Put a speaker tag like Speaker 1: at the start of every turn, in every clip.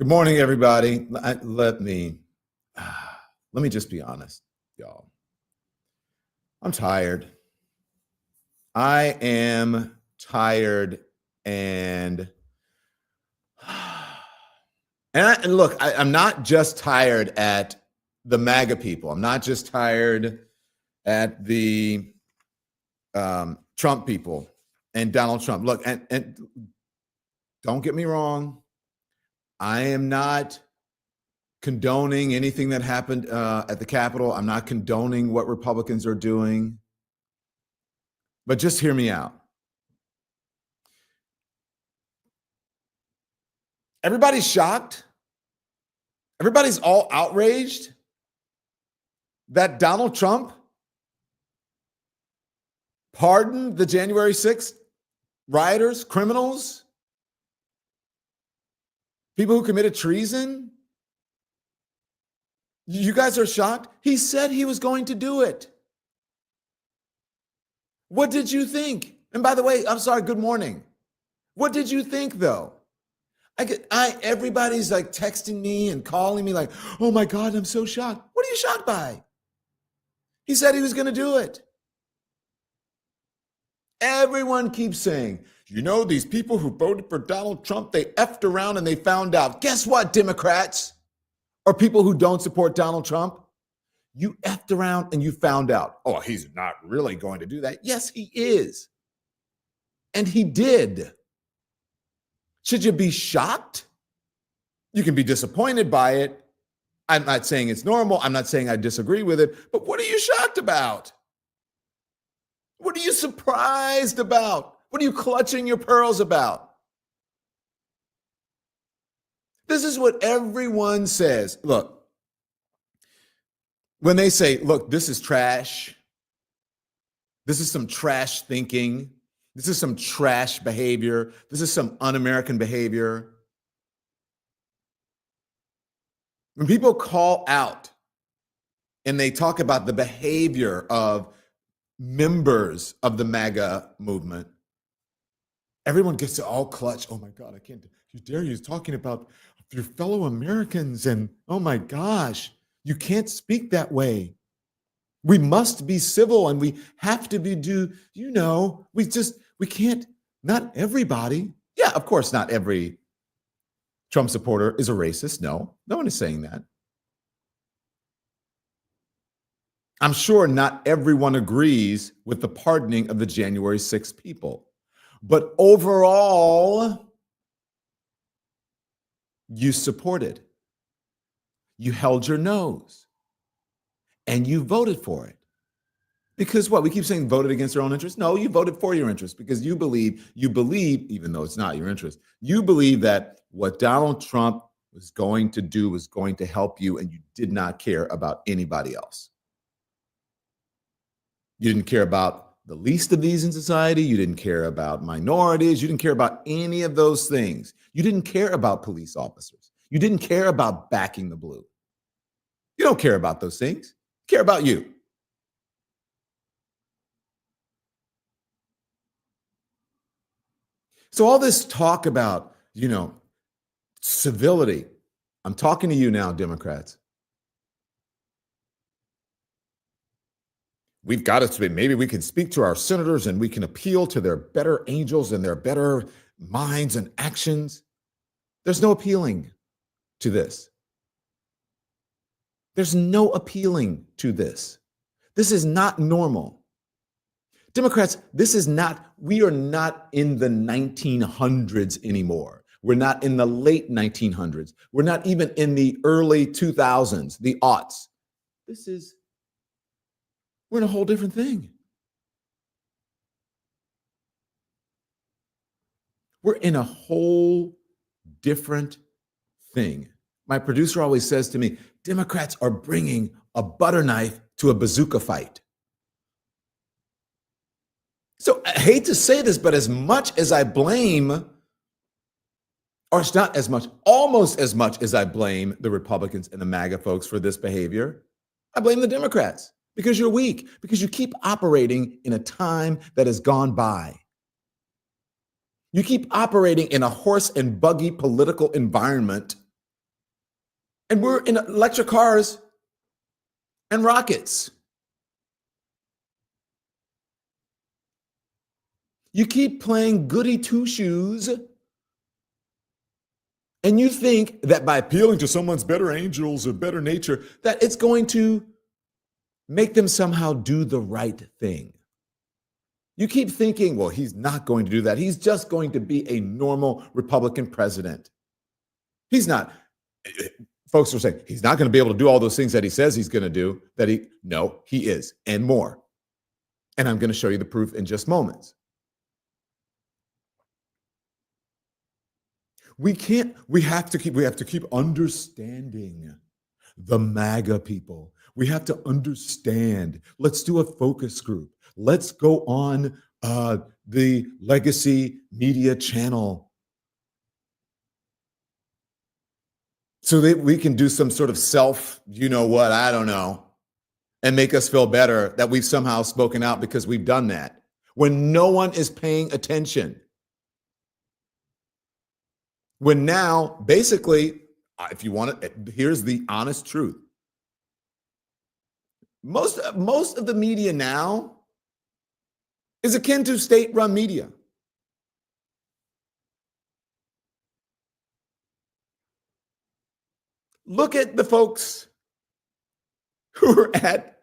Speaker 1: Good morning, everybody. Let me just be honest, y'all. I'm tired. I am tired, and and look, I'm not just tired at the MAGA people. I'm not just tired at the Trump people and Donald Trump. Look, and don't get me wrong. I am not condoning anything that happened at the Capitol. I'm not condoning what Republicans are doing. But just hear me out. Everybody's shocked. Everybody's all outraged that Donald Trump pardoned the January 6th rioters, criminals, people who committed treason. You guys are shocked? He said he was going to do it. What did you think? And by the way, I'm sorry, good morning. What did you think, though? Everybody's like texting me and calling me like, oh my God, I'm so shocked. What are you shocked by? He said he was going to do it. Everyone keeps saying, you know, these people who voted for Donald Trump, they effed around and they found out. Guess what, Democrats? Or people who don't support Donald Trump? You effed around and you found out. Oh, he's not really going to do that. Yes, he is. And he did. Should you be shocked? You can be disappointed by it. I'm not saying it's normal. I'm not saying I disagree with it. But what are you shocked about? What are you surprised about? What are you clutching your pearls about? This is what everyone says. Look, when they say, look, this is trash. This is some trash thinking. This is some trash behavior. This is some un-American behavior. When people call out and they talk about the behavior of members of the MAGA movement, everyone gets to all clutch. Oh my God, I can't. You dare you talking about your fellow Americans, and oh my gosh, you can't speak that way. We must be civil and we have to be we can't, not everybody. Yeah, of course, not every Trump supporter is a racist. No one is saying that. I'm sure not everyone agrees with the pardoning of the January 6th people. But overall, you supported. You held your nose. And you voted for it. Because what? We keep saying voted against your own interest. No, you voted for your interest because you believe, even though it's not your interest, you believe that what Donald Trump was going to do was going to help you, and you did not care about anybody else. You didn't care about the least of these in society. You didn't care about minorities. You didn't care about any of those things. You didn't care about police officers. You didn't care about backing the blue. You don't care about those things. You care about you. So all this talk about, civility. I'm talking to you now, Democrats. We've got to speak. Maybe we can speak to our senators and we can appeal to their better angels and their better minds and actions. There's no appealing to this. There's no appealing to this. This is not normal. Democrats, we are not in the 1900s anymore. We're not in the late 1900s. We're not even in the early 2000s, the aughts. We're in a whole different thing. We're in a whole different thing. My producer always says to me, Democrats are bringing a butter knife to a bazooka fight. So I hate to say this, but as much as I blame, or it's not as much, almost as much as I blame the Republicans and the MAGA folks for this behavior, I blame the Democrats because you're weak, because you keep operating in a time that has gone by. You keep operating in a horse and buggy political environment And we're in electric cars and rockets. You keep playing goody two-shoes, and you think that by appealing to someone's better angels or better nature, that it's going to make them somehow do the right thing. You keep thinking, well, he's not going to do that. He's just going to be a normal Republican president. He's not. Folks are saying he's not going to be able to do all those things that he says he's going to do. No, he is, and more. And I'm going to show you the proof in just moments. We have to keep understanding the MAGA people. We have to understand. Let's do a focus group. Let's go on the legacy media channel so that we can do some sort of I don't know, and make us feel better that we've somehow spoken out because we've done that when no one is paying attention. When now, basically, if you want it, here's the honest truth. Most of the media now is akin to state-run media. Look at the folks who are at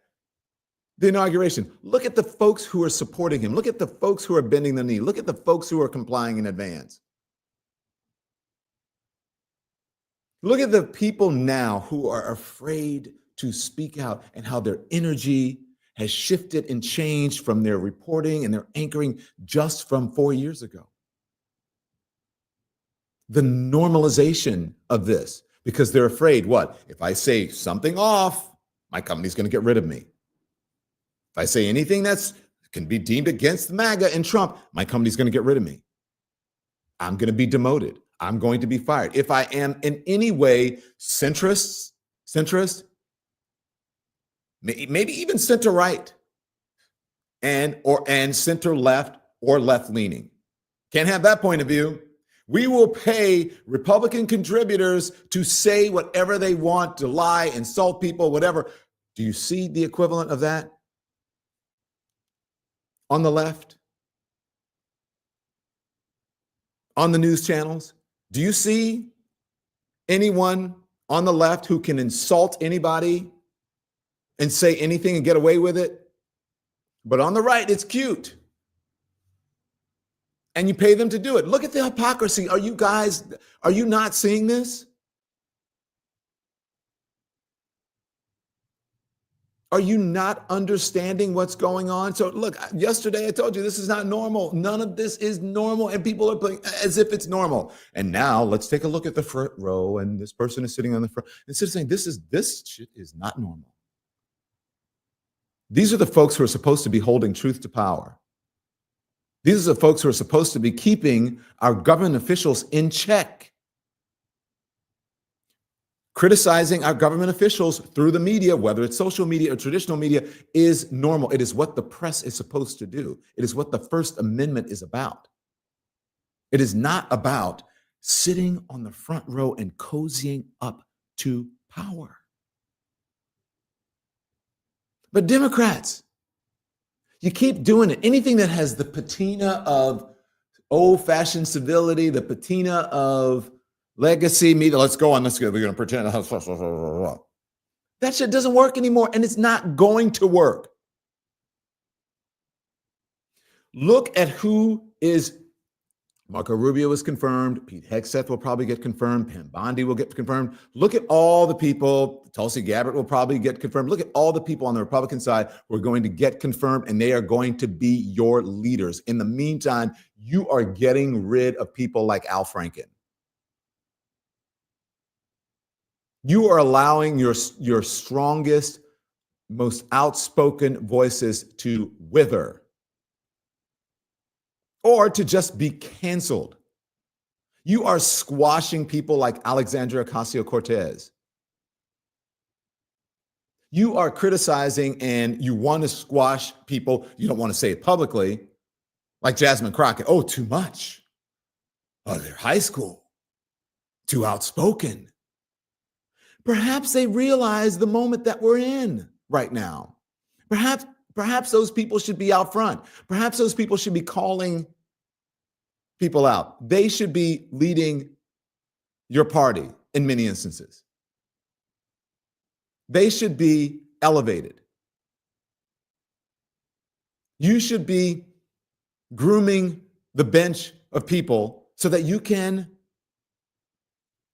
Speaker 1: the inauguration. Look at the folks who are supporting him. Look at the folks who are bending the knee. Look at the folks who are complying in advance. Look at the people now who are afraid to speak out and how their energy has shifted and changed from their reporting and their anchoring just from 4 years ago. The normalization of this, because they're afraid, what? If I say something off, my company's going to get rid of me. If I say anything that's can be deemed against MAGA and Trump, my company's going to get rid of me. I'm going to be demoted. I'm going to be fired. If I am in any way centrist, maybe even center right, and center left or left leaning, can't have that point of view. We will pay Republican contributors to say whatever they want, to lie, insult people, whatever. Do you see the equivalent of that on the left? On the news channels? Do you see anyone on the left who can insult anybody and say anything and get away with it? But on the right, it's cute. And you pay them to do it. Look at the hypocrisy. Are you not seeing this? Are you not understanding what's going on? So look, yesterday I told you this is not normal. None of this is normal, and people are playing as if it's normal. And now let's take a look at the front row, and this person is sitting on the front. Instead of saying this shit is not normal. These are the folks who are supposed to be holding truth to power. These are the folks who are supposed to be keeping our government officials in check. Criticizing our government officials through the media, whether it's social media or traditional media, is normal. It is what the press is supposed to do. It is what the First Amendment is about. It is not about sitting on the front row and cozying up to power. But Democrats, you keep doing it. Anything that has the patina of old-fashioned civility, the patina of legacy media, let's go. We're going to pretend. That shit doesn't work anymore, and it's not going to work. Look at who is. Marco Rubio is confirmed. Pete Hegseth will probably get confirmed. Pam Bondi will get confirmed. Look at all the people. Tulsi Gabbard will probably get confirmed. Look at all the people on the Republican side who are going to get confirmed, and they are going to be your leaders. In the meantime, you are getting rid of people like Al Franken. You are allowing your strongest, most outspoken voices to wither or to just be canceled. You are squashing people like Alexandria Ocasio-Cortez. You are criticizing and you want to squash people. You don't want to say it publicly, like Jasmine Crockett. Oh, too much. Oh, they're high school. Too outspoken. Perhaps they realize the moment that we're in right now. Perhaps, perhaps those people should be out front. Perhaps those people should be calling people out. They should be leading your party in many instances. They should be elevated. You should be grooming the bench of people so that you can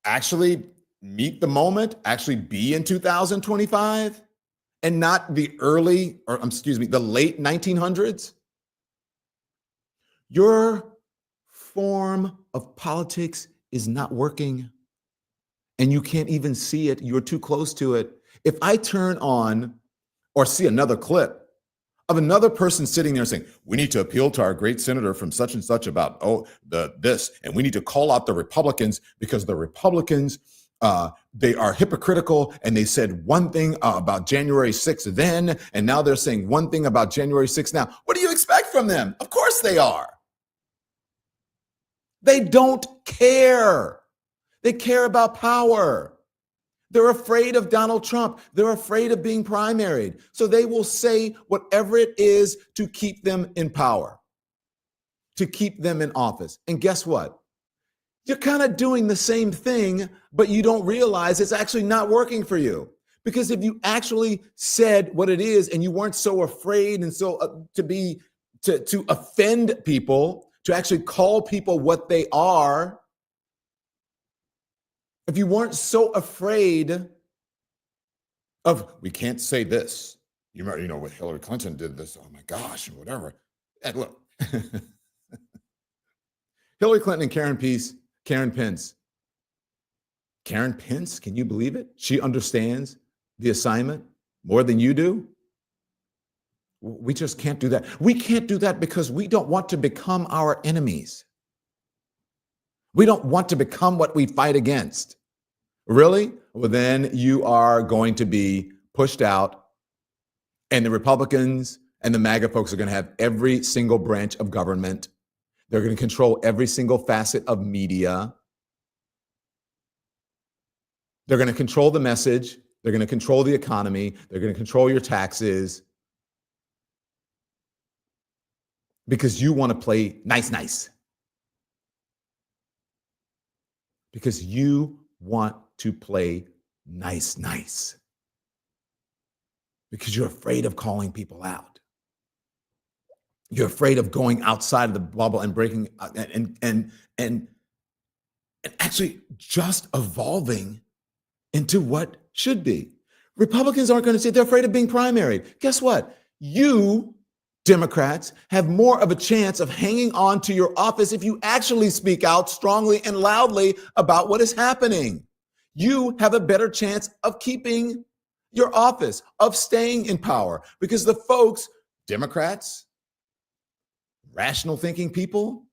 Speaker 1: actually meet the moment, actually be in 2025 and not the the late 1900s. Your form of politics is not working and you can't even see it. You're too close to it. If I turn on or see another clip of another person sitting there saying, we need to appeal to our great senator from such and such about this, and we need to call out the Republicans because the Republicans, they are hypocritical, and they said one thing about January 6th then, and now they're saying one thing about January 6th now. What do you expect from them? Of course they are. They don't care. They care about power. They're afraid of Donald Trump. They're afraid of being primaried. So they will say whatever it is to keep them in power, to keep them in office. And guess what? You're kind of doing the same thing, but you don't realize it's actually not working for you. Because if you actually said what it is and you weren't so afraid and so to offend people, to actually call people what they are, if you weren't so afraid of, we can't say this, you know, what Hillary Clinton did this, oh my gosh, and whatever. And look, Hillary Clinton and Karen Pence. Karen Pence, can you believe it? She understands the assignment more than you do. We just can't do that. We can't do that because we don't want to become our enemies. We don't want to become what we fight against. Really? Well, then you are going to be pushed out, and the Republicans and the MAGA folks are going to have every single branch of government. They're going to control every single facet of media. They're going to control the message. They're going to control the economy. They're going to control your taxes because you want to play nice. Because you want to play nice. Because you're afraid of calling people out. You're afraid of going outside of the bubble and breaking and actually just evolving into what should be. Republicans aren't going to say they're afraid of being primaried. Guess what? You, Democrats, have more of a chance of hanging on to your office if you actually speak out strongly and loudly about what is happening. You have a better chance of keeping your office, of staying in power, because the folks, Democrats, rational thinking people,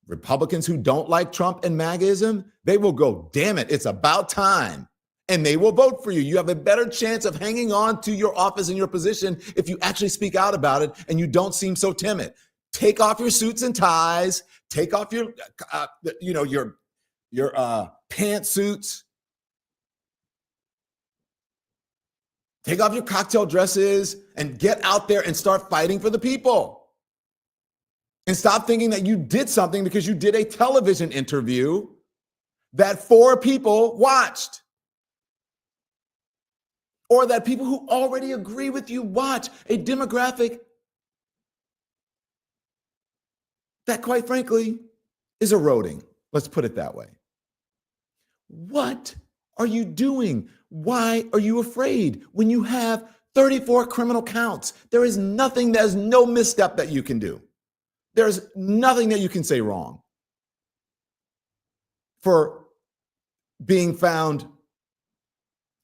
Speaker 1: Republicans who don't like Trump and MAGAism, they will go, damn it, it's about time. And they will vote for you. You have a better chance of hanging on to your office and your position if you actually speak out about it and you don't seem so timid. Take off your suits and ties. Take off your pantsuits. Take off your cocktail dresses and get out there and start fighting for the people. And stop thinking that you did something because you did a television interview that 4 people watched. Or that people who already agree with you watch. A demographic that, quite frankly, is eroding. Let's put it that way. What are you doing? Why are you afraid when you have 34 criminal counts? There is nothing, there's no misstep that you can do. There's nothing that you can say wrong for being found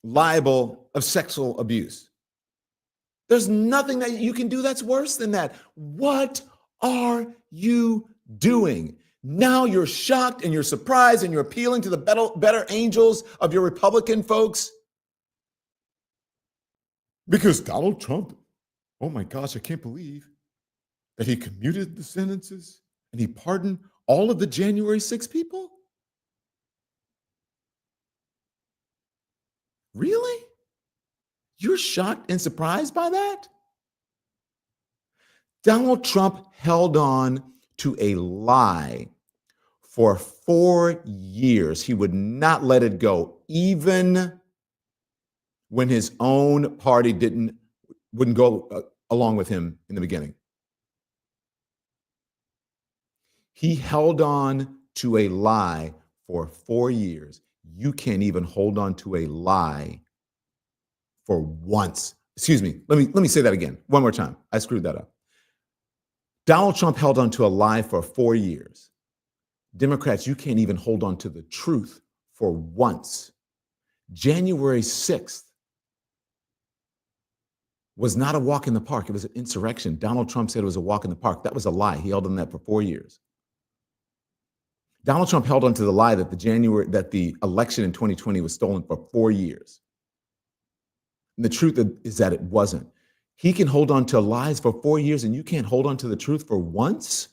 Speaker 1: liable of sexual abuse. There's nothing that you can do that's worse than that. What are you doing? Now you're shocked and you're surprised and you're appealing to the better angels of your Republican folks because Donald Trump, oh my gosh, I can't believe that he commuted the sentences and he pardoned all of the January 6 people. Really? You're shocked and surprised by that? Donald Trump held on to a lie for 4 years. He would not let it go, even when his own party wouldn't go along with him in the beginning. He held on to a lie for 4 years. You can't even hold on to a lie for once. Excuse me. Let me say that again. One more time. I screwed that up. Donald Trump held on to a lie for 4 years. Democrats, you can't even hold on to the truth for once. January 6th was not a walk in the park. It was an insurrection. Donald Trump said it was a walk in the park. That was a lie. He held on that for 4 years. Donald Trump held on to the lie that the election in 2020 was stolen for 4 years. And the truth is that it wasn't. He can hold on to lies for 4 years, and you can't hold on to the truth for once?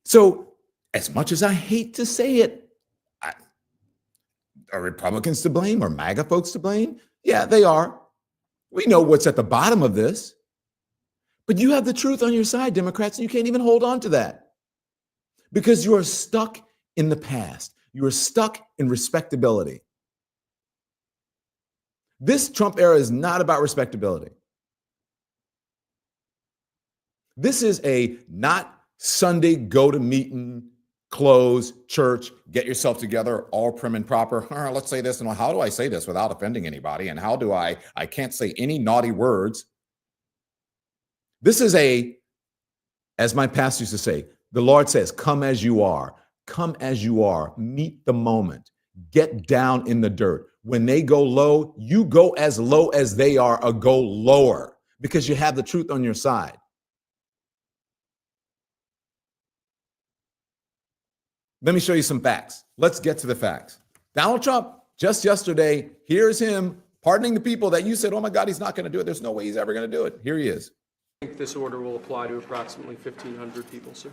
Speaker 1: So, as much as I hate to say it, are Republicans to blame? Are MAGA folks to blame? Yeah, they are. We know what's at the bottom of this. But you have the truth on your side, Democrats, and you can't even hold on to that because you are stuck in the past. You are stuck in respectability. This Trump era is not about respectability. This is a not Sunday go to meeting, close, church, get yourself together, all prim and proper. Let's say this, and how do I say this without offending anybody? And how do I can't say any naughty words. This is as my pastor used to say, the Lord says, come as you are. Come as you are. Meet the moment. Get down in the dirt. When they go low, you go as low as they are or go lower because you have the truth on your side. Let me show you some facts. Let's get to the facts. Donald Trump, just yesterday, here's him pardoning the people that you said, oh my God, he's not going to do it. There's no way he's ever going to do it. Here he is.
Speaker 2: I think this order will apply to approximately 1,500 people, sir.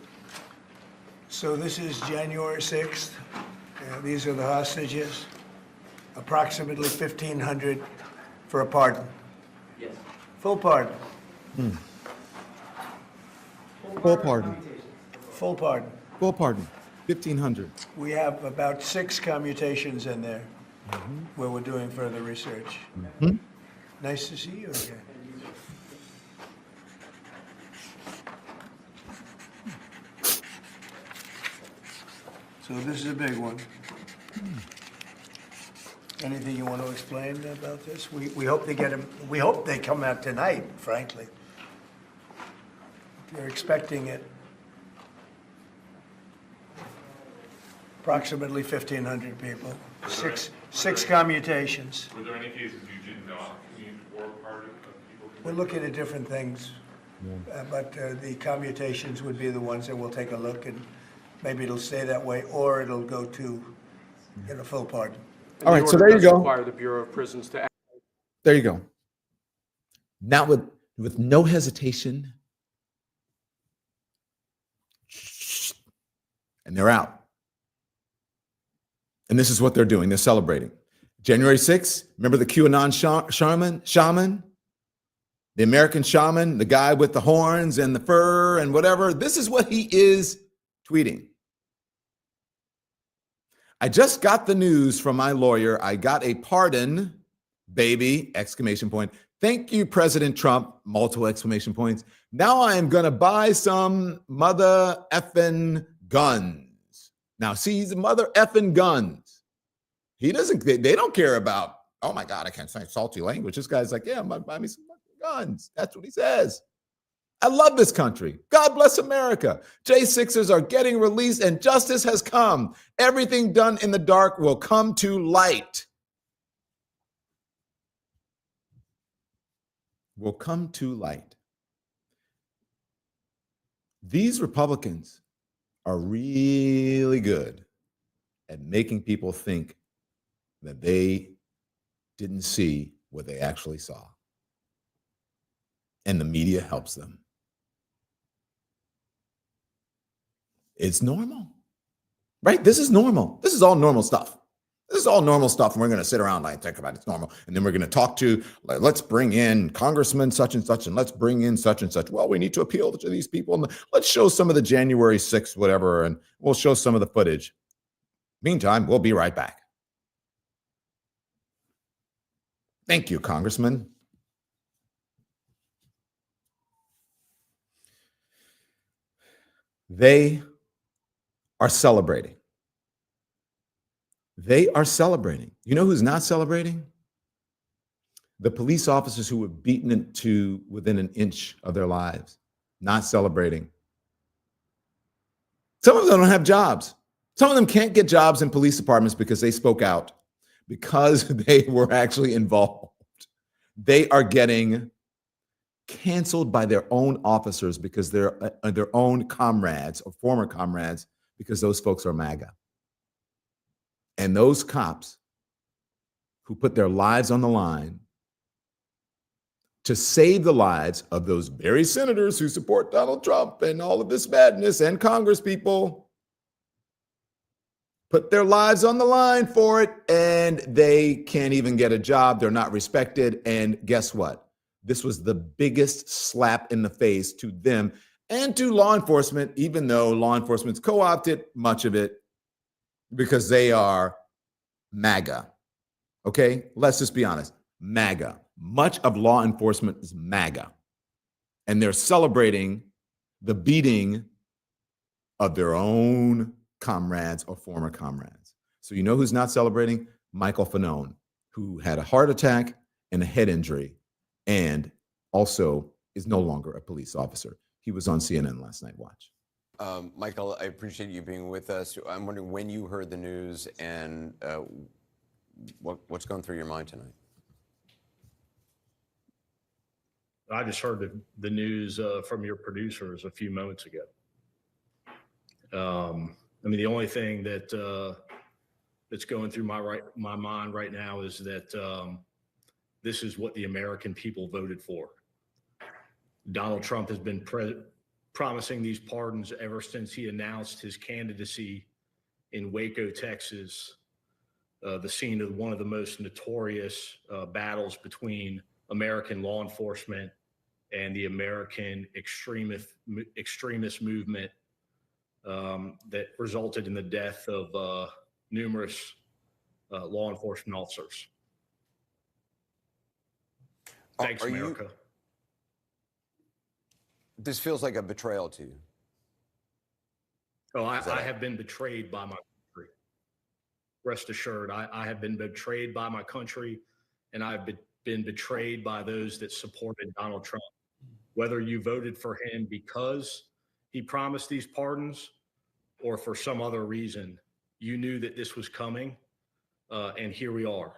Speaker 3: So this is January 6th. These are the hostages. Approximately 1,500 for a pardon.
Speaker 2: Yes.
Speaker 3: Full pardon.
Speaker 1: Full pardon.
Speaker 3: Full pardon.
Speaker 1: Full pardon. 1,500.
Speaker 3: We have about 6 commutations in there where we're doing further research. Nice to see you again. So this is a big one. Anything you want to explain about this? We hope they get them. We hope they come out tonight, frankly. They're expecting it. Approximately 1,500 people. Six commutations.
Speaker 4: Were there any cases you did not commute or pardon people?
Speaker 3: We're looking at different things, but the commutations would be the ones that we'll take a look, and maybe it'll stay that way, or it'll go to get a full pardon.
Speaker 2: And
Speaker 1: All
Speaker 2: the
Speaker 1: right, so
Speaker 2: order
Speaker 1: there you
Speaker 2: does
Speaker 1: go.
Speaker 2: require the Bureau of Prisons to act.
Speaker 1: There you go. Now with no hesitation, and they're out. And this is what they're doing. They're celebrating. January 6th, remember the QAnon shaman? The American shaman, the guy with the horns and the fur and whatever. This is what he is tweeting. I just got the news from my lawyer. I got a pardon, baby, exclamation point. Thank you, President Trump, multiple exclamation points. Now I am going to buy some mother effing guns. Now, see, he's mother effing guns. They don't care about, oh my God, I can't say salty language. This guy's like, yeah, I'm going to buy me some guns. That's what he says. I love this country. God bless America. J6ers are getting released and justice has come. Everything done in the dark will come to light. Will come to light. These Republicans are really good at making people think that they didn't see what they actually saw. And the media helps them. It's normal. right? This is normal. This is all normal stuff. This is all normal stuff. And we're going to sit around and think about it's normal. And then we're going to talk to, like, let's bring in Congressman such and such, and let's bring in such and such. Well, we need to appeal to these people. And let's show some of the January 6th, whatever, and we'll show some of the footage. Meantime, we'll be right back. Thank you, Congressman. They are celebrating. They are celebrating. You know who's not celebrating? The police officers who were beaten into within an inch of their lives, not celebrating. Some of them don't have jobs. Some of them can't get jobs in police departments because they spoke out, because they were actually involved. They are getting canceled by their own officers because they're their own comrades or former comrades, because those folks are MAGA. And those cops who put their lives on the line to save the lives of those very senators who support Donald Trump and all of this madness, and Congress people put their lives on the line for it, and they can't even get a job. They're not respected. And guess what? This was the biggest slap in the face to them and to law enforcement, even though law enforcement's co-opted much of it because they are MAGA. Okay, let's just be honest. MAGA. Much of law enforcement is MAGA. And they're celebrating the beating of their own comrades or former comrades. So you know who's not celebrating? Michael Fanone, who had a heart attack and a head injury and also is no longer a police officer. He was on CNN last night. Watch.
Speaker 5: Michael, I appreciate you being with us. I'm wondering when you heard the news and what's going through your mind tonight?
Speaker 6: I just heard the news from your producers a few moments ago. I mean, the only thing that that's going through my mind right now is that this is what the American people voted for. Donald Trump has been promising these pardons ever since he announced his candidacy in Waco, Texas, the scene of one of the most notorious battles between American law enforcement and the American extremist movement that resulted in the death of numerous law enforcement officers. Thanks, America.
Speaker 5: This feels like a betrayal to you.
Speaker 6: Oh, I have been betrayed by my country. Rest assured, I have been betrayed by my country, and I've been betrayed by those that supported Donald Trump. Whether you voted for him because he promised these pardons or for some other reason, you knew that this was coming, and here we are.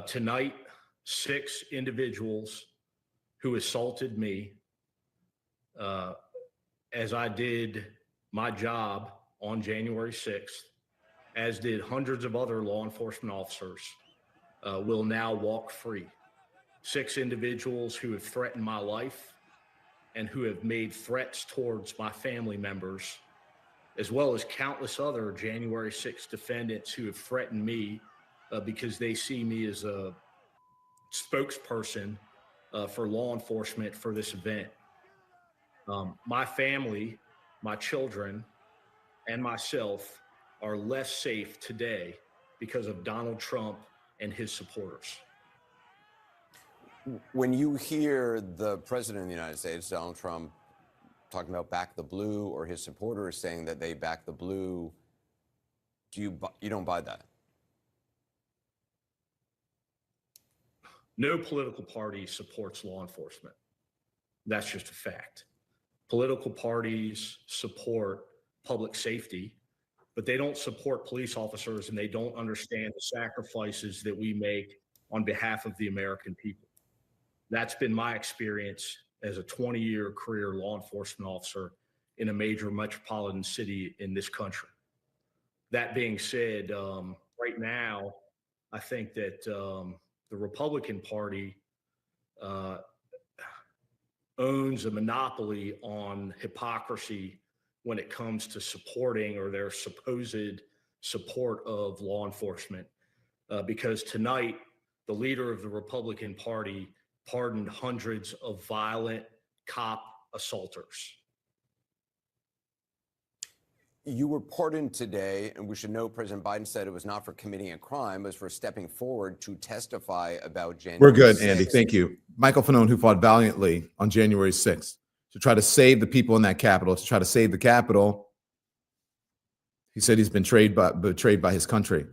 Speaker 6: Tonight, 6 individuals who assaulted me as I did my job on January 6th, as did hundreds of other law enforcement officers, will now walk free. 6 individuals who have threatened my life and who have made threats towards my family members, as well as countless other January 6th defendants who have threatened me because they see me as a spokesperson for law enforcement for this event. My family, my children, and myself are less safe today because of Donald Trump and his supporters.
Speaker 5: When you hear the president of the United States, Donald Trump, talking about back the blue, or his supporters saying that they back the blue, you don't buy that?
Speaker 6: No political party supports law enforcement. That's just a fact. Political parties support public safety, but they don't support police officers, and they don't understand the sacrifices that we make on behalf of the American people. That's been my experience as a 20-year career law enforcement officer in a major metropolitan city in this country. That being said, right now, I think that the Republican Party owns a monopoly on hypocrisy when it comes to supporting or their supposed support of law enforcement. Because tonight, the leader of the Republican Party pardoned hundreds of violent cop assaulters.
Speaker 5: You were pardoned today, and we should note President Biden said it was not for committing a crime, it was for stepping forward to testify about January
Speaker 1: We're good,
Speaker 5: 6th.
Speaker 1: Andy. Thank you. Michael Fanone, who fought valiantly on January 6th to try to save the people in that Capitol, to try to save the Capitol. He said he's been betrayed by his country.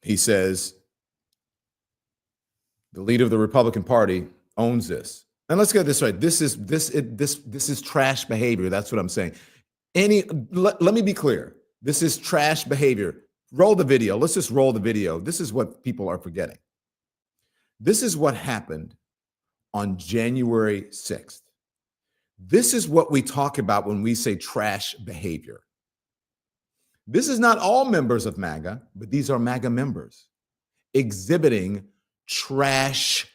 Speaker 1: He says the leader of the Republican Party owns this. And let's get this right. This is trash behavior. That's what I'm saying. Let me be clear. This is trash behavior. Roll the video. Let's just roll the video. This is what people are forgetting. This is what happened on January 6th. This is what we talk about when we say trash behavior. This is not all members of MAGA, but these are MAGA members exhibiting trash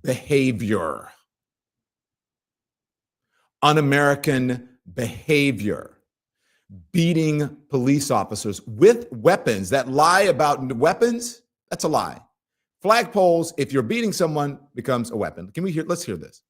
Speaker 1: behavior, un-American behavior, beating police officers with weapons. That lie about weapons, that's a lie. Flagpoles, if you're beating someone, becomes a weapon. Let's hear this.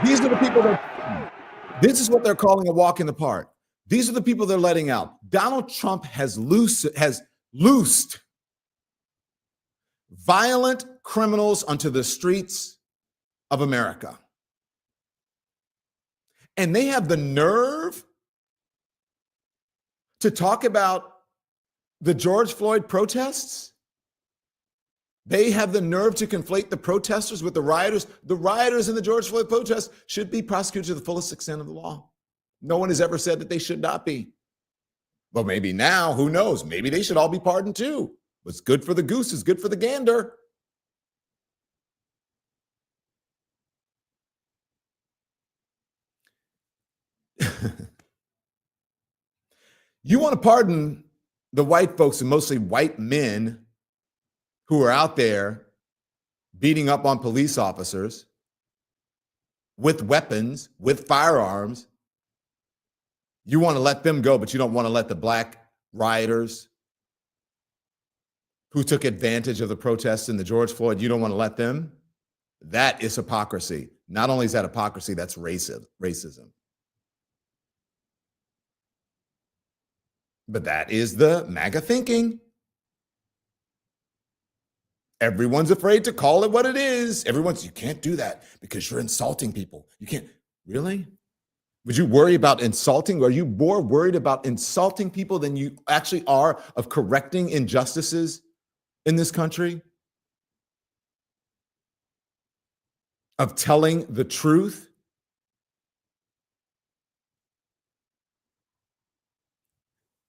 Speaker 1: These are the people this is what they're calling a walk in the park. These are the people they're letting out. Donald Trump has loosed violent criminals onto the streets of America. And they have the nerve to talk about the George Floyd protests. They have the nerve to conflate the protesters with the rioters. The rioters in the George Floyd protests should be prosecuted to the fullest extent of the law. No one has ever said that they should not be. Well, maybe now, who knows? Maybe they should all be pardoned too. What's good for the goose is good for the gander. You want to pardon the white folks, and mostly white men, who are out there beating up on police officers with weapons, with firearms. You want to let them go, but you don't want to let the black rioters who took advantage of the protests in the George Floyd, you don't want to let them? That is hypocrisy. Not only is that hypocrisy, that's racism. But that is the MAGA thinking. Everyone's afraid to call it what it is. You can't do that because you're insulting people. You can't. Really? Would you worry about insulting? Are you more worried about insulting people than you actually are of correcting injustices in this country? Of telling the truth?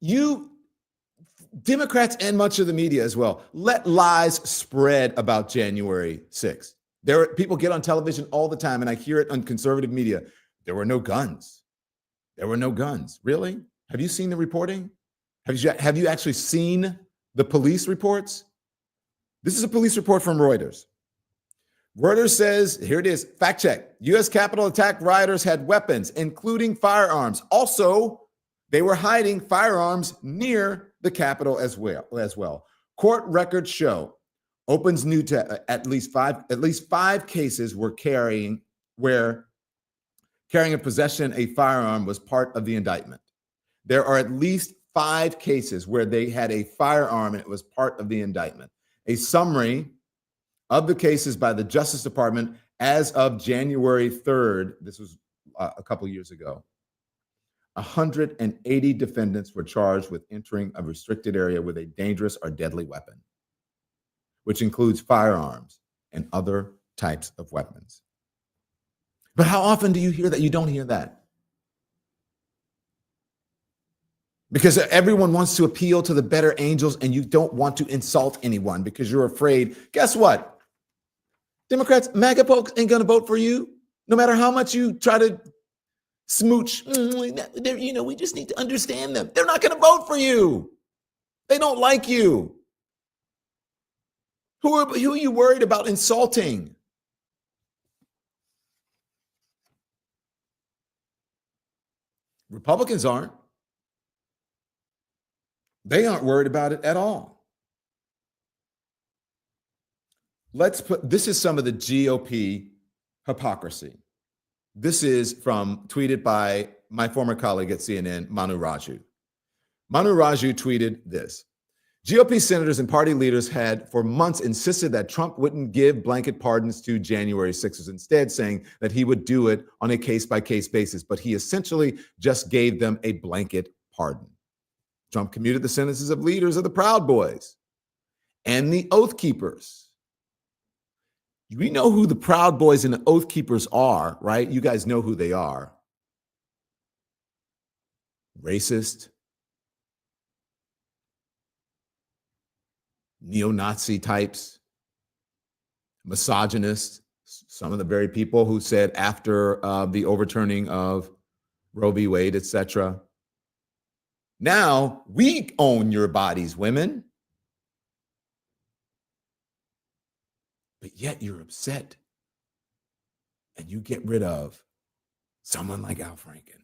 Speaker 1: You Democrats and much of the media as well let lies spread about January 6th. People get on television all the time, and I hear it on conservative media. There were no guns. There were no guns. Really? Have you seen the reporting? Have you actually seen the police reports? This is a police report from Reuters. Reuters says, here it is, fact check. U.S. Capitol attack rioters had weapons, including firearms. Also, they were hiding firearms near the Capitol as well. Court records show opens new to at least five cases where carrying a possession a firearm was part of the indictment. There are at least 5 cases where they had a firearm and it was part of the indictment. A summary of the cases by the Justice Department as of January 3rd, this was a couple years ago. 180 defendants were charged with entering a restricted area with a dangerous or deadly weapon, which includes firearms and other types of weapons. But how often do you hear that? You don't hear that. Because everyone wants to appeal to the better angels and you don't want to insult anyone because you're afraid. Guess what? Democrats, MAGA folks ain't going to vote for you, no matter how much you try to smooch. We just need to understand them. They're not going to vote for you. They don't like you. Who are you worried about insulting? Republicans aren't. They aren't worried about it at all. This is some of the GOP hypocrisy. This is tweeted by my former colleague at CNN, Manu Raju. Manu Raju tweeted this. GOP senators and party leaders had for months insisted that Trump wouldn't give blanket pardons to January 6ers, instead saying that he would do it on a case-by-case basis, but he essentially just gave them a blanket pardon. Trump commuted the sentences of leaders of the Proud Boys and the Oath Keepers. We know who the Proud Boys and the Oath Keepers are, right? You guys know who they are. Racist, neo-Nazi types, misogynists, some of the very people who said after the overturning of Roe v. Wade, etc. Now we own your bodies, women. But yet you're upset and you get rid of someone like Al Franken.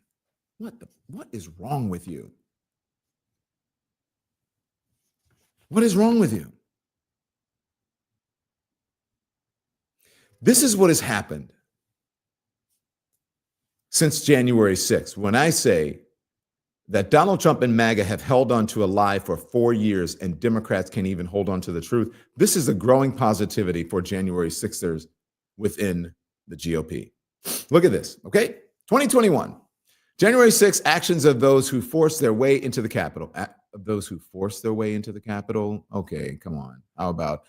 Speaker 1: What is wrong with you? What is wrong with you? This is what has happened since January 6th. When I say that Donald Trump and MAGA have held on to a lie for 4 years and Democrats can't even hold on to the truth, this is a growing positivity for January 6ers within the GOP. Look at this, okay? 2021, January 6th, actions of those who forced their way into the Capitol. Those who forced their way into the Capitol? Okay, come on. How about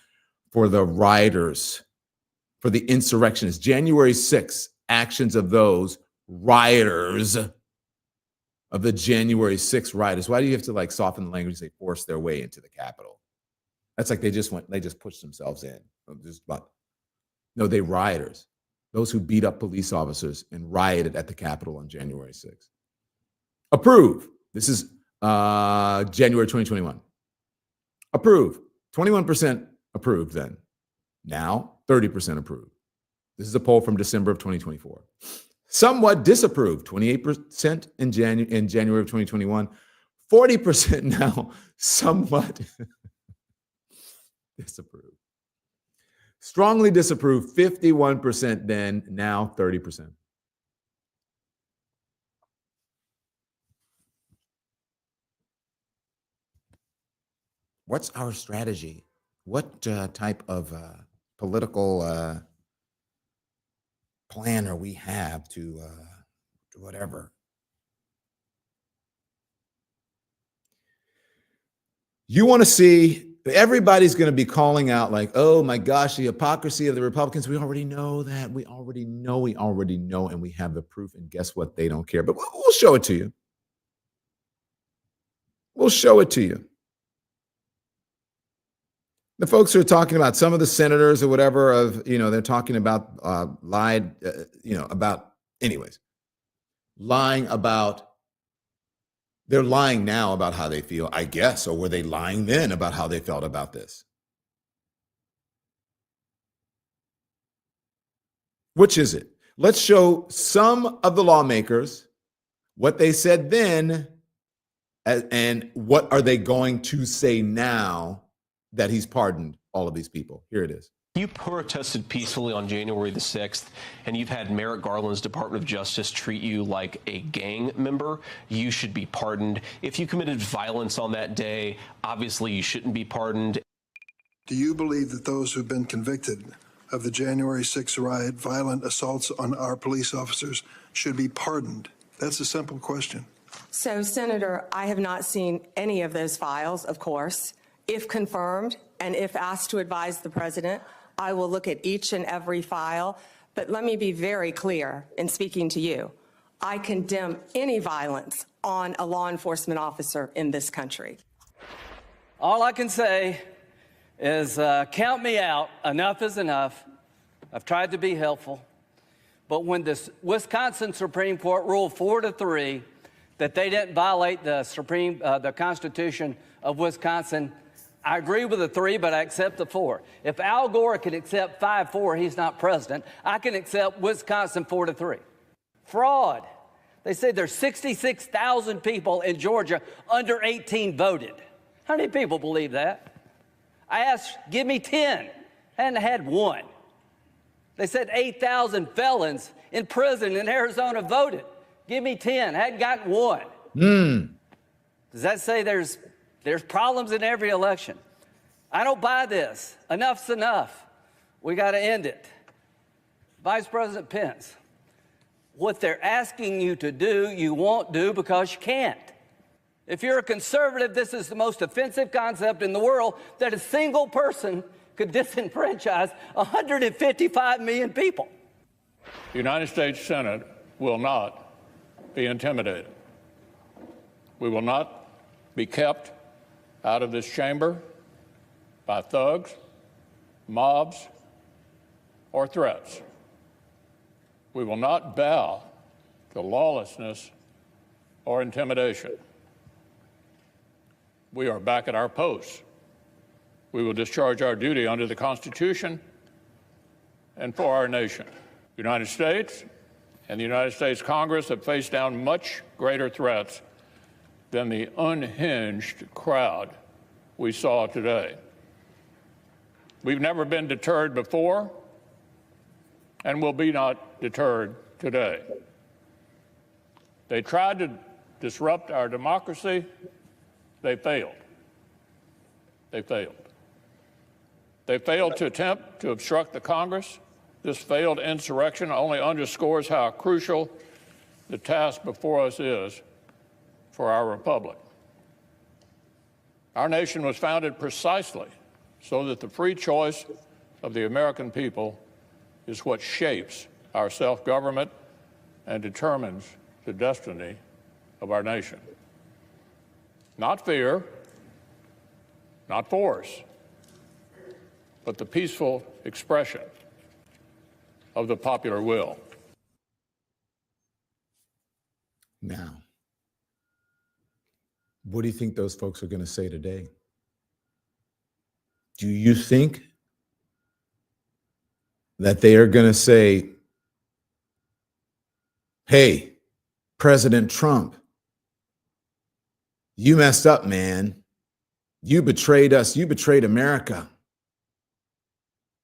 Speaker 1: for the rioters, for the insurrectionists? January 6th, actions of those rioters, of the January 6th rioters. Why do you have to soften the language and say force their way into the Capitol? That's like they just pushed themselves in. No, they rioters. Those who beat up police officers and rioted at the Capitol on January 6th. Approve. This is January 2021. Approve. 21% approved then. Now 30% approved. This is a poll from December of 2024. Somewhat disapproved, 28% in January of 2021. 40% now, somewhat disapproved. Strongly disapproved, 51% then, now 30%. What's our strategy? What type of political plan we have to whatever? You want to see, everybody's going to be calling out oh my gosh, the hypocrisy of the Republicans. We already know that. We already know, and we have the proof. And guess what? They don't care. But we'll show it to you. We'll show it to you. The folks who are talking about some of the senators or whatever they're talking about lying about, they're lying now about how they feel, I guess, or were they lying then about how they felt about this? Which is it? Let's show some of the lawmakers what they said then and what are they going to say now that he's pardoned all of these people. Here it is.
Speaker 7: You protested peacefully on January the 6th, and you've had Merrick Garland's Department of Justice treat you like a gang member. You should be pardoned. If you committed violence on that day, obviously you shouldn't be pardoned.
Speaker 8: Do you believe that those who've been convicted of the January 6th riot, violent assaults on our police officers, should be pardoned? That's a simple question.
Speaker 9: So, Senator, I have not seen any of those files, of course. If confirmed and if asked to advise the president, I will look at each and every file. But let me be very clear in speaking to you. I condemn any violence on a law enforcement officer in this country.
Speaker 10: All I can say is count me out. Enough is enough. I've tried to be helpful. But when the Wisconsin Supreme Court ruled 4-3 that they didn't violate the Constitution of Wisconsin, I agree with the 3, but I accept the 4. If Al Gore can accept 5-4, he's not president. I can accept Wisconsin 4-3. Fraud. They say there's 66,000 people in Georgia under 18 voted. How many people believe that? I asked, give me 10. I hadn't had one. They said 8,000 felons in prison in Arizona voted. Give me 10. I hadn't gotten one. Does that say there's problems in every election? I don't buy this. Enough's enough. We got to end it. Vice President Pence, what they're asking you to do, you won't do because you can't. If you're a conservative, this is the most offensive concept in the world, that a single person could disenfranchise 155 million people.
Speaker 11: The United States Senate will not be intimidated. We will not be kept out of this chamber by thugs, mobs, or threats. We will not bow to lawlessness or intimidation. We are back at our posts. We will discharge our duty under the Constitution and for our nation. The United States and the United States Congress have faced down much greater threats than the unhinged crowd we saw today. We've never been deterred before and will be not deterred today. They tried to disrupt our democracy. They failed. They failed. They failed to attempt to obstruct the Congress. This failed insurrection only underscores how crucial the task before us is for our republic. Our nation was founded precisely so that the free choice of the American people is what shapes our self-government and determines the destiny of our nation. Not fear, not force, but the peaceful expression of the popular will.
Speaker 1: Now, what do you think those folks are going to say today? Do you think that they are going to say, hey, President Trump, you messed up, man. You betrayed us. You betrayed America.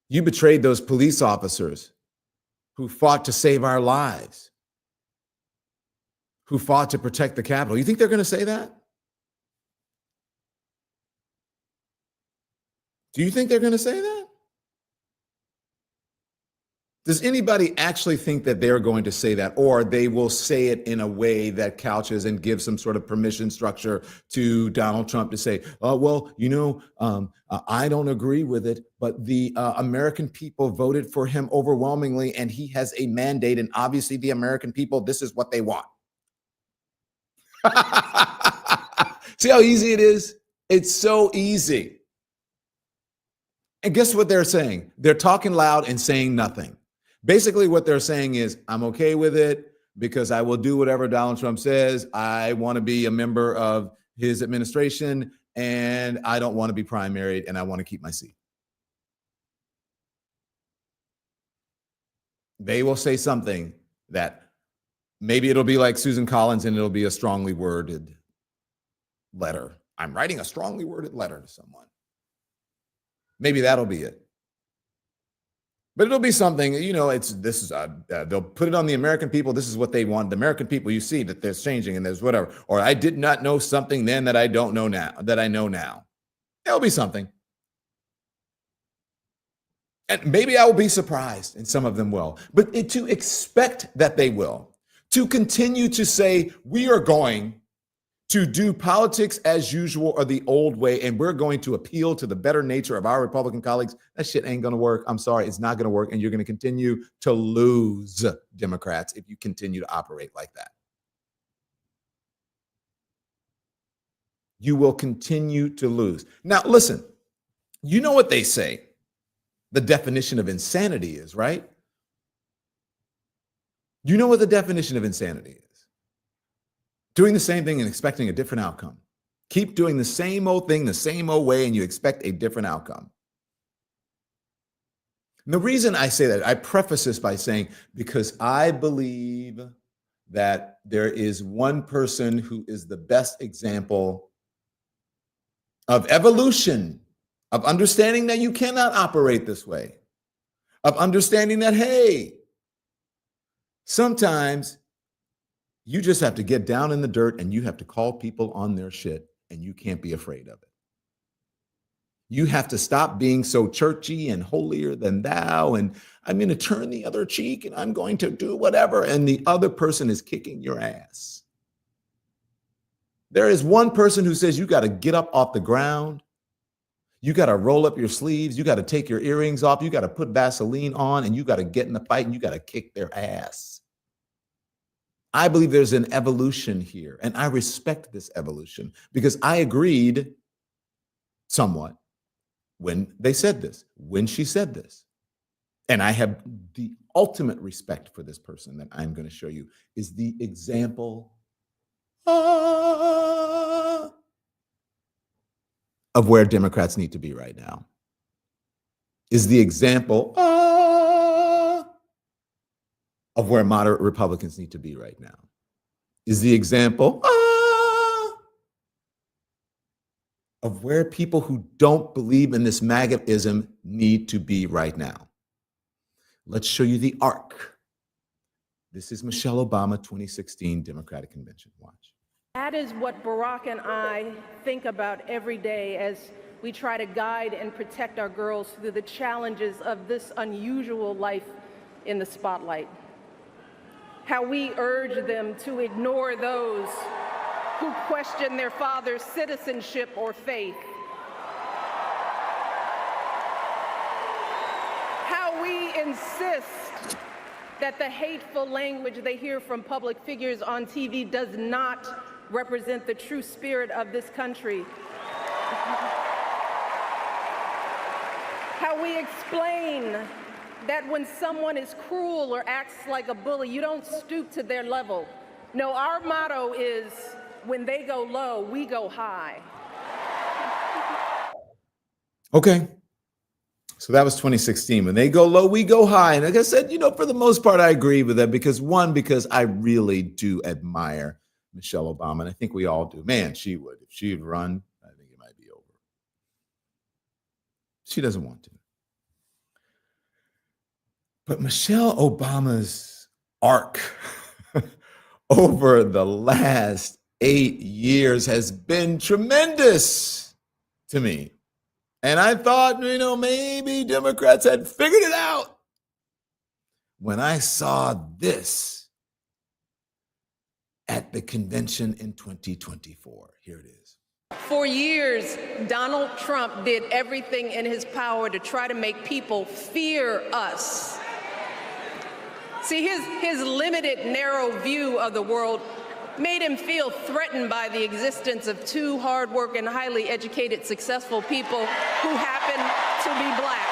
Speaker 1: You betrayed those police officers who fought to save our lives, who fought to protect the Capitol. You think they're going to say that? Do you think they're going to say that? Does anybody actually think that they're going to say that, or they will say it in a way that couches and gives some sort of permission structure to Donald Trump to say, oh, well, you know, I don't agree with it, but the American people voted for him overwhelmingly, and he has a mandate, and obviously the American people, this is what they want. See how easy it is? It's so easy. And guess what they're saying? They're talking loud and saying nothing. Basically, what they're saying is, I'm okay with it because I will do whatever Donald Trump says. I want to be a member of his administration, and I don't want to be primaried, and I want to keep my seat. They will say something that maybe it'll be like Susan Collins, and it'll be a strongly worded letter. I'm writing a strongly worded letter to someone. Maybe that'll be it. But it'll be something, you know, they'll put it on the American people. This is what they want. The American people, you see that there's changing and there's whatever. Or I did not know something then that I don't know now, that I know now. There'll be something. And maybe I will be surprised, and some of them will. But to expect that they will, to continue to say, we are going to do politics as usual or the old way, and we're going to appeal to the better nature of our Republican colleagues, that shit ain't going to work. I'm sorry, it's not going to work, and you're going to continue to lose Democrats if you continue to operate like that. You will continue to lose. Now, listen, you know what they say. the definition of insanity is, right? You know what the definition of insanity is? Doing the same thing and expecting a different outcome. Keep doing the same old thing the same old way and you expect a different outcome. And the reason I say that, I preface this by saying, because I believe that there is one person who is the best example of evolution, of understanding that you cannot operate this way, of understanding that, hey, sometimes you just have to get down in the dirt and you have to call people on their shit and you can't be afraid of it. You have to stop being so churchy and holier than thou, and I'm going to turn the other cheek and I'm going to do whatever, and the other person is kicking your ass. There is one person who says you got to get up off the ground. You got to roll up your sleeves. You got to take your earrings off. You got to put Vaseline on, and you got to get in the fight and you got to kick their ass. I believe there's an evolution here, and I respect this evolution because I agreed somewhat when they said this, when she said this. And I have the ultimate respect for this person that I'm going to show you is the example of where Democrats need to be right now. Is the example of where moderate Republicans need to be right now. Is the example of where people who don't believe in this MAGA-ism need to be right now. Let's show you the arc. This is Michelle Obama, 2016 Democratic Convention. Watch.
Speaker 12: That is what Barack and I think about every day as we try to guide and protect our girls through the challenges of this unusual life in the spotlight. How we urge them to ignore those who question their father's citizenship or faith. How we insist that the hateful language they hear from public figures on TV does not represent the true spirit of this country. How we explain that when someone is cruel or acts like a bully, you don't stoop to their level. No, our motto is, when they go low, we go high.
Speaker 1: Okay. So that was 2016. When they go low, we go high. And like I said, for the most part, I agree with that because I really do admire Michelle Obama. And I think we all do. Man, she would. If she would run, I think it might be over. She doesn't want to. But Michelle Obama's arc over the last 8 years has been tremendous to me. And I thought, maybe Democrats had figured it out. When I saw this at the convention in 2024, here it is.
Speaker 12: For years, Donald Trump did everything in his power to try to make people fear us. See, his limited, narrow view of the world made him feel threatened by the existence of two hardworking, highly educated, successful people who happen to be black.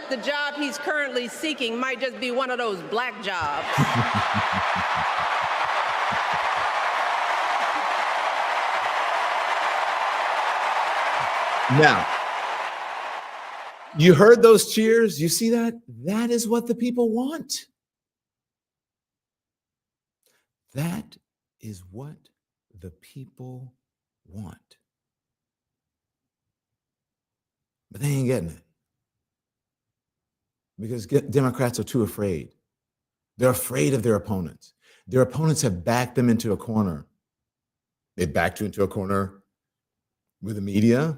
Speaker 12: The job he's currently seeking might just be one of those black jobs.
Speaker 1: Now, you heard those cheers? You see that? That is what the people want. That is what the people want. But they ain't getting it. Because Democrats are too afraid. They're afraid of their opponents. Their opponents have backed them into a corner. They backed you into a corner with the media.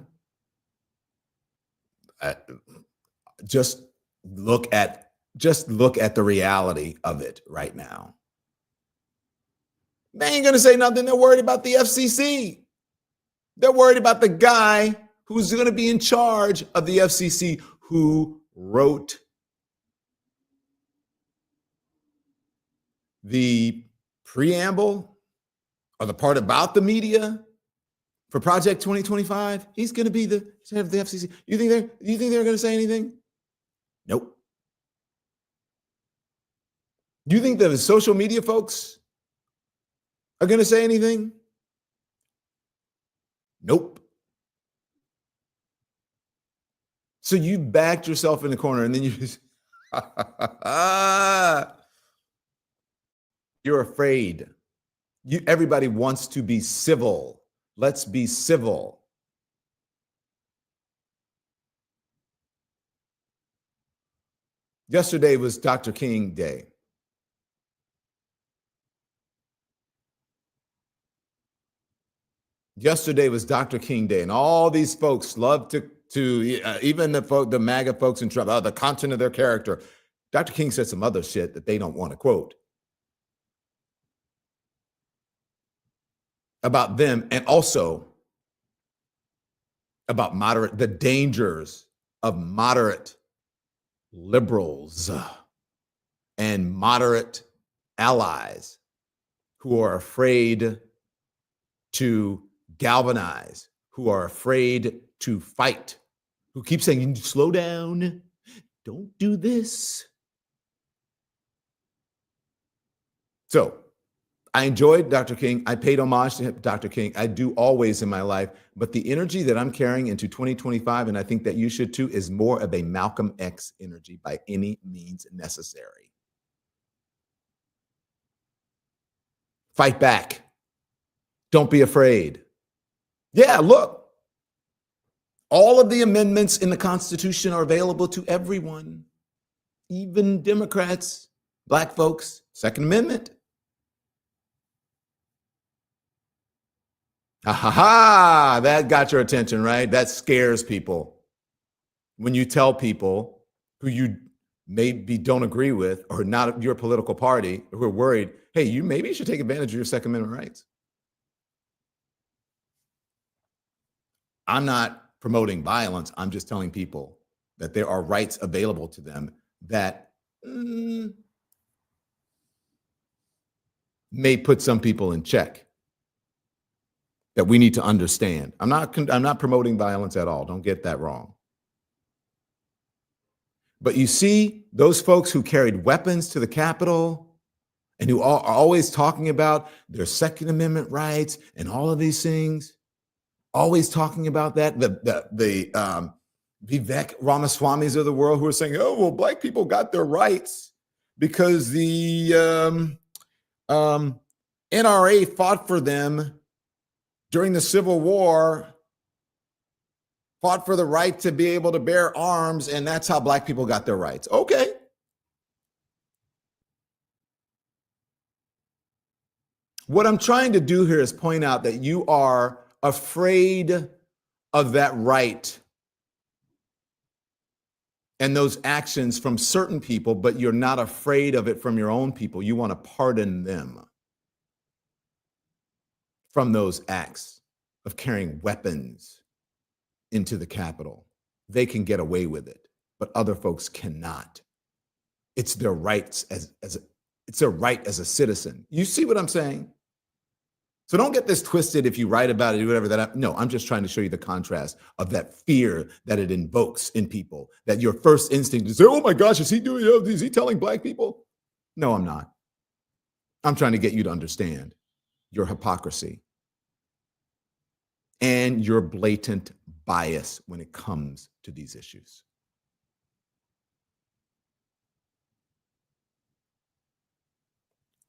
Speaker 1: Just look at the reality of it right now. They ain't going to say nothing. They're worried about the FCC. They're worried about the guy who's going to be in charge of the FCC, who wrote the preamble or the part about the media for Project 2025. He's going to be the head of the FCC. You think they're going to say anything? Nope. Do you think the social media folks are going to say anything? Nope. So you backed yourself in the corner and then you just, you're afraid. Everybody wants to be civil. Let's be civil. Yesterday was Dr. King Day. Yesterday was Dr. King Day, and all these folks love to even the MAGA folks in Trump, the content of their character. Dr. King said some other shit that they don't want to quote about them, and also about the dangers of moderate liberals and moderate allies who are afraid to galvanize, who are afraid to fight, who keep saying, you need to slow down, don't do this. So I enjoyed Dr. King. I paid homage to Dr. King. I do always in my life. But the energy that I'm carrying into 2025, and I think that you should too, is more of a Malcolm X energy by any means necessary. Fight back. Don't be afraid. Yeah, look. All of the amendments in the Constitution are available to everyone, even Democrats, Black folks. Second Amendment. Ha, that got your attention, right? That scares people. When you tell people who you maybe don't agree with or not your political party, who are worried, hey, you maybe should take advantage of your Second Amendment rights. I'm not promoting violence. I'm just telling people that there are rights available to them that may put some people in check, that we need to understand. I'm not promoting violence at all. Don't get that wrong. But you see those folks who carried weapons to the Capitol and who are always talking about their Second Amendment rights and all of these things, always talking about that. The Vivek Ramaswamis of the world who are saying, oh, well, Black people got their rights because the NRA fought for them during the Civil War, fought for the right to be able to bear arms, and that's how Black people got their rights. Okay. What I'm trying to do here is point out that you are afraid of that right and those actions from certain people, but you're not afraid of it from your own people. You want to pardon them from those acts of carrying weapons into the Capitol. They can get away with it, but other folks cannot. It's their rights it's their right as a citizen. You see what I'm saying? So don't get this twisted if you write about it or whatever. No, I'm just trying to show you the contrast of that fear that it invokes in people, that your first instinct is, oh my gosh, is he telling Black people? No, I'm not. I'm trying to get you to understand your hypocrisy and your blatant bias when it comes to these issues.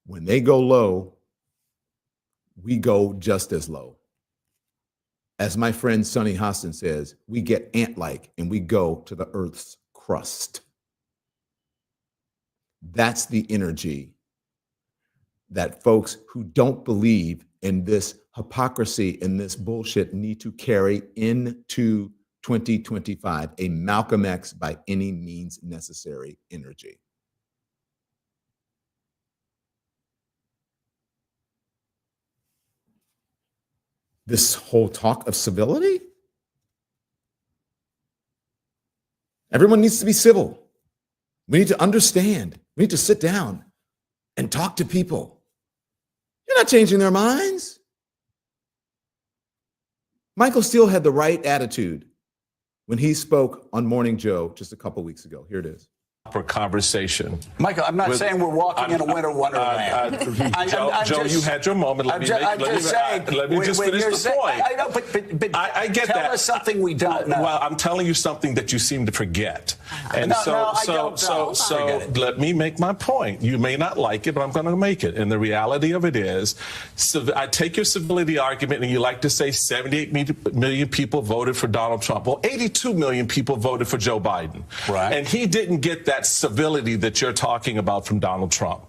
Speaker 1: When they go low, we go just as low. As my friend Sonny Hostin says, we get ant-like and we go to the earth's crust. That's the energy that folks who don't believe in this hypocrisy and this bullshit need to carry into 2025, a Malcolm X by any means necessary energy. this whole talk of civility? Everyone needs to be civil. We need to understand. We need to sit down and talk to people. You're not changing their minds. Michael Steele had the right attitude when he spoke on Morning Joe just a couple weeks ago. Here it is.
Speaker 13: For conversation.
Speaker 14: Michael, I'm not saying we're walking in a winter wonderland.
Speaker 13: Joe, you had your moment. Let me just finish the point.
Speaker 14: I know, but
Speaker 13: I get
Speaker 14: tell
Speaker 13: that.
Speaker 14: us something we don't know.
Speaker 13: Well, I'm telling you something that you seem to forget. And
Speaker 14: so
Speaker 13: let me make my point. You may not like it, but I'm going to make it. And the reality of it is, I take your civility argument, and you like to say 78 million people voted for Donald Trump. Well, 82 million people voted for Joe Biden.
Speaker 14: Right.
Speaker 13: And he didn't get that civility that you're talking about from Donald Trump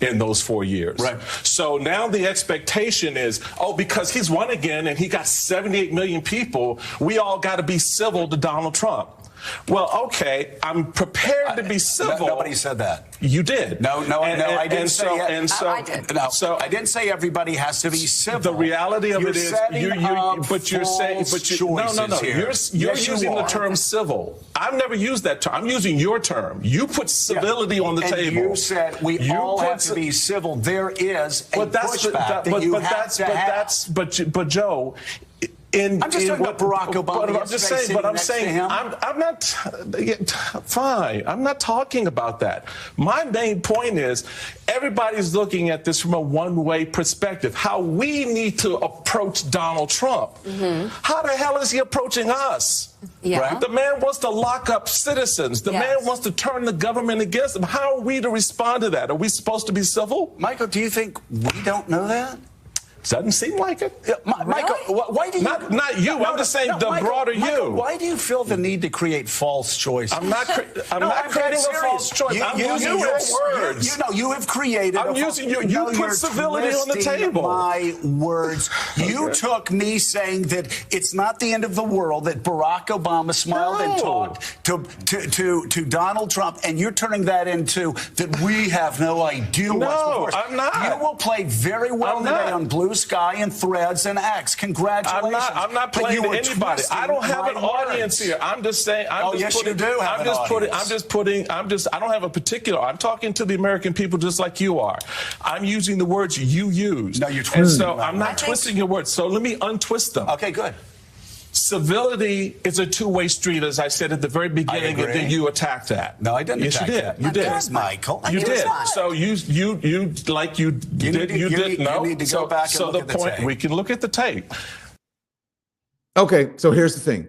Speaker 13: in those 4 years.
Speaker 14: Right.
Speaker 13: So now the expectation is, because he's won again and he got 78 million people, we all got to be civil to Donald Trump. Well, okay, I'm prepared to be civil.
Speaker 14: Nobody said that.
Speaker 13: You did.
Speaker 14: No, I didn't say it.
Speaker 13: I did.
Speaker 14: So I didn't say everybody has to be civil.
Speaker 13: The reality of it is, you're using the term civil. I've never used that term. I'm using your term. You put civility on the table.
Speaker 14: You said we all have to be civil. There is a pushback that you have to have.
Speaker 13: But Joe.
Speaker 14: I'm just talking about Barack Obama.
Speaker 13: I'm saying, I'm not, fine. I'm not talking about that. My main point is, everybody's looking at this from a one-way perspective, how we need to approach Donald Trump. Mm-hmm. How the hell is he approaching us?
Speaker 15: Yeah.
Speaker 13: Right? The man wants to lock up citizens. The man wants to turn the government against him. How are we to respond to that? Are we supposed to be civil?
Speaker 14: Michael, do you think we don't know that?
Speaker 13: Doesn't seem like it.
Speaker 14: Michael, why do you...
Speaker 13: Not you. I'm just saying the
Speaker 14: Michael,
Speaker 13: broader you.
Speaker 14: Why do you feel the need to create false choices?
Speaker 13: I'm not creating a false choice. I'm using your words.
Speaker 14: You have created...
Speaker 13: I'm using you. You put civility on the table.
Speaker 14: My words. You took me saying that it's not the end of the world, that Barack Obama smiled and talked to Donald Trump, and you're turning that into that we have no idea what's before us.
Speaker 13: I'm not.
Speaker 14: You will play very well today on Blue Sky and Threads and X. Congratulations.
Speaker 13: I'm not playing to anybody. I don't have an audience here. I'm just saying. I don't have a particular. I'm talking to the American people just like you are. I'm using the words you use.
Speaker 14: No, you're twisting.
Speaker 13: So I'm not twisting your words. So let me untwist them.
Speaker 14: Okay, good.
Speaker 13: Civility is a two-way street, as I said at the very beginning, and then you attacked that.
Speaker 14: No, I didn't.
Speaker 13: Yes, you did. You did,
Speaker 14: Michael.
Speaker 13: You did. So you did. No.
Speaker 14: You need to go back and look at the tape.
Speaker 13: We can look at the tape.
Speaker 1: Okay, so here's the thing.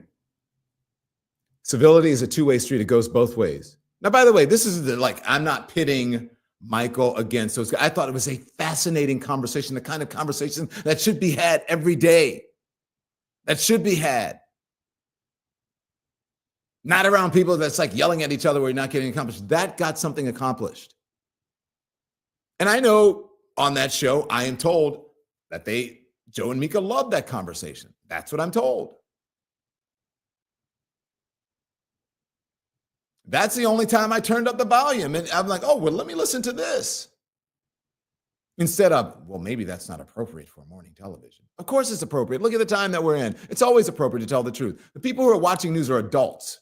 Speaker 1: Civility is a two-way street. It goes both ways. Now, by the way, this is I'm not pitting Michael against those guys. I thought it was a fascinating conversation, the kind of conversation that should be had every day. That should be had. Not around people that's like yelling at each other where you're not getting accomplished. That got something accomplished. And I know on that show, I am told that Joe and Mika loved that conversation. That's what I'm told. That's the only time I turned up the volume. And I'm like, oh, well, let me listen to this. Instead of, well, maybe that's not appropriate for morning television. Of course it's appropriate. Look at the time that we're in. It's always appropriate to tell the truth. The people who are watching news are adults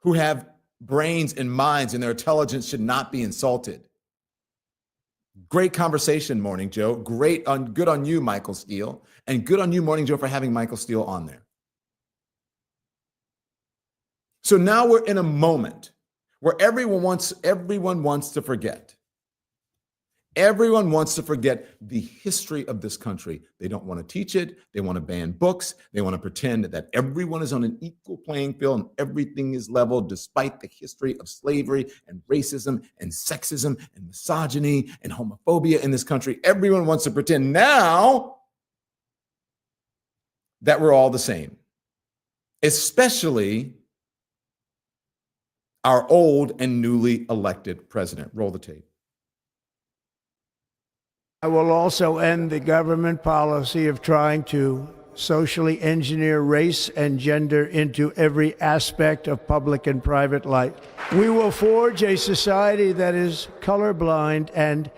Speaker 1: who have brains and minds, and their intelligence should not be insulted. Great conversation, Morning Joe. Good on you, Michael Steele. And good on you, Morning Joe, for having Michael Steele on there. So now we're in a moment where everyone wants to forget. Everyone wants to forget the history of this country. They don't want to teach it. They want to ban books. They want to pretend that everyone is on an equal playing field and everything is level, despite the history of slavery and racism and sexism and misogyny and homophobia in this country. Everyone wants to pretend now that we're all the same, especially our old and newly elected president. Roll the tape.
Speaker 16: I will also end the government policy of trying to socially engineer race and gender into every aspect of public and private life. We will forge a society that is colorblind and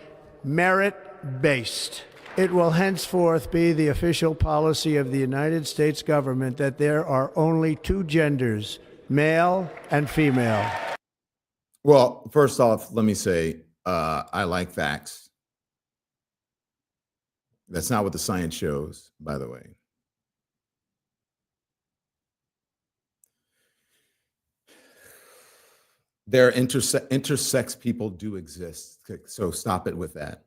Speaker 16: merit-based. It will henceforth be the official policy of the United States government that there are only two genders, male and female.
Speaker 1: Well, first off, let me say, I like facts. That's not what the science shows, by the way. There are intersex people do exist, so stop it with that.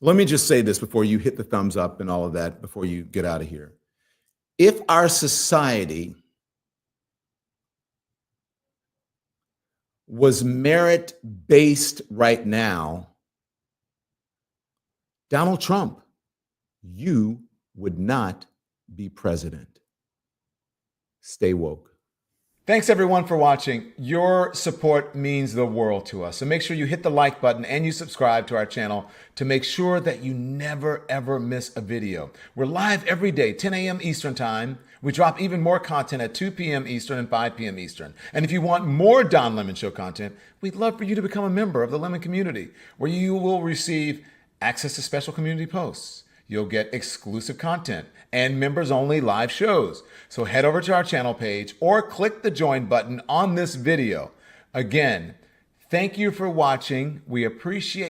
Speaker 1: Let me just say this before you hit the thumbs up and all of that, before you get out of here. If our society was merit-based right now, Donald Trump, you would not be president. Stay woke. Thanks everyone for watching. Your support means the world to us. So make sure you hit the like button and you subscribe to our channel to make sure that you never ever miss a video. We're live every day, 10 a.m. Eastern time. We drop even more content at 2 p.m. Eastern and 5 p.m. Eastern. And if you want more Don Lemon Show content, we'd love for you to become a member of the Lemon community, where you will receive access to special community posts. You'll get exclusive content and members-only live shows. So head over to our channel page or click the join button on this video. Again, thank you for watching. We appreciate